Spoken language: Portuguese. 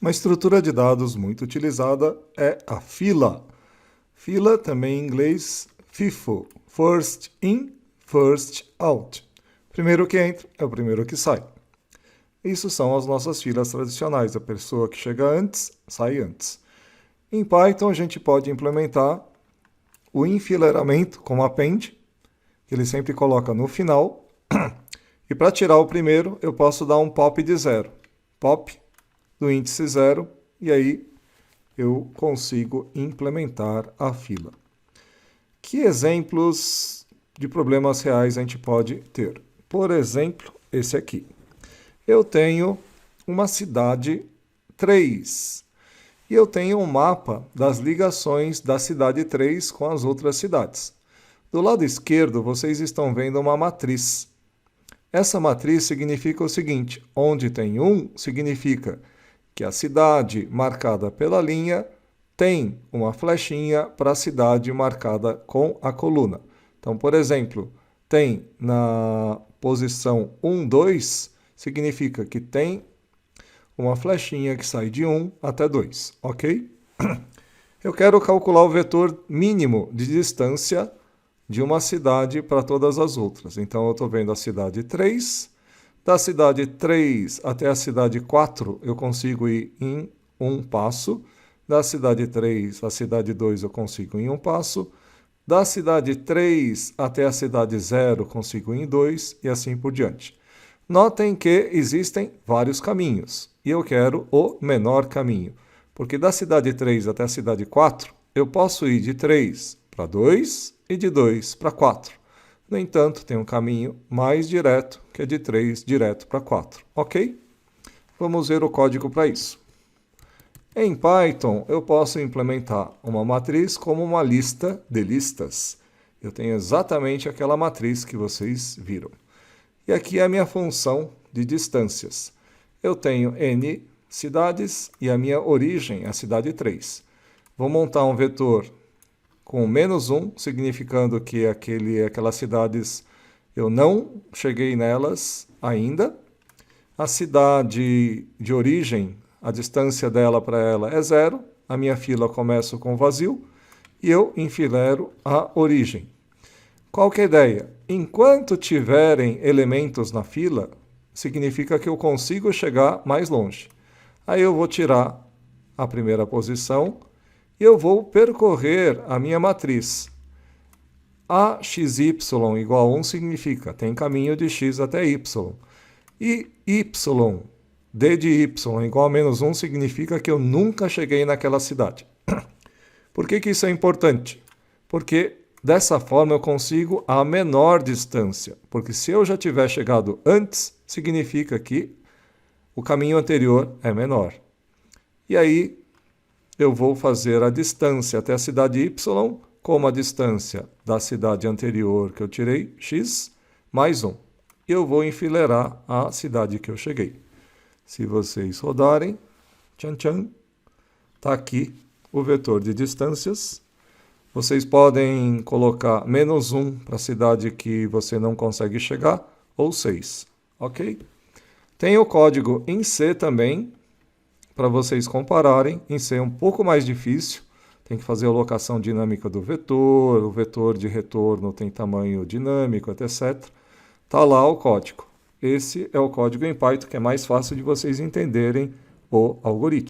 Uma estrutura de dados muito utilizada é a fila. Fila, também em inglês, FIFO, First In, First Out. Primeiro que entra é o primeiro que sai. Isso são as nossas filas tradicionais. A pessoa que chega antes, sai antes. Em Python, a gente pode implementar o enfileiramento com append, que ele sempre coloca no final. E para tirar o primeiro, eu posso dar um pop de 0. Pop do índice 0, e aí eu consigo implementar a fila. Que exemplos de problemas reais a gente pode ter? Por exemplo, esse aqui. Eu tenho uma cidade 3 e eu tenho um mapa das ligações da cidade 3 com as outras cidades. Do lado esquerdo, vocês estão vendo uma matriz. Essa matriz significa o seguinte: onde tem 1, significa que a cidade marcada pela linha tem uma flechinha para a cidade marcada com a coluna. Então, por exemplo, tem na posição 1, 2, significa que tem uma flechinha que sai de 1 até 2, ok? Eu quero calcular o vetor mínimo de distância de uma cidade para todas as outras. Então, eu estou vendo a cidade 3. Da cidade 3 até a cidade 4, eu consigo ir em um passo. Da cidade 3 à cidade 2, eu consigo ir em um passo. Da cidade 3 até a cidade 0, consigo ir em 2 e assim por diante. Notem que existem vários caminhos e eu quero o menor caminho, porque da cidade 3 até a cidade 4, eu posso ir de 3 para 2 e de 2 para 4. No entanto, tem um caminho mais direto, que é de 3 direto para 4, ok? Vamos ver o código para isso. Em Python, eu posso implementar uma matriz como uma lista de listas. Eu tenho exatamente aquela matriz que vocês viram. E aqui é a minha função de distâncias. Eu tenho n cidades e a minha origem é a cidade 3. Vou montar um vetor com -1, significando que aquelas cidades eu não cheguei nelas ainda. A cidade de origem, a distância dela para ela é 0. A minha fila começa com vazio e eu enfileiro a origem. Qual que é a ideia? Enquanto tiverem elementos na fila, significa que eu consigo chegar mais longe. Aí eu vou tirar a primeira posição e eu vou percorrer a minha matriz. AXY igual a 1 significa tem caminho de x até y. E y, d de y igual a -1 significa que eu nunca cheguei naquela cidade. Por que isso é importante? Porque dessa forma eu consigo a menor distância. Porque se eu já tiver chegado antes, significa que o caminho anterior é menor. E aí eu vou fazer a distância até a cidade y como a distância da cidade anterior que eu tirei, x, mais 1. E eu vou enfileirar a cidade que eu cheguei. Se vocês rodarem, tchan tchan, está aqui o vetor de distâncias. Vocês podem colocar -1 para a cidade que você não consegue chegar, ou 6, ok? Tem o código em C também, para vocês compararem. Em C é um pouco mais difícil, tem que fazer a alocação dinâmica do vetor, o vetor de retorno tem tamanho dinâmico, etc. Está lá o código. Esse é o código em Python, que é mais fácil de vocês entenderem o algoritmo.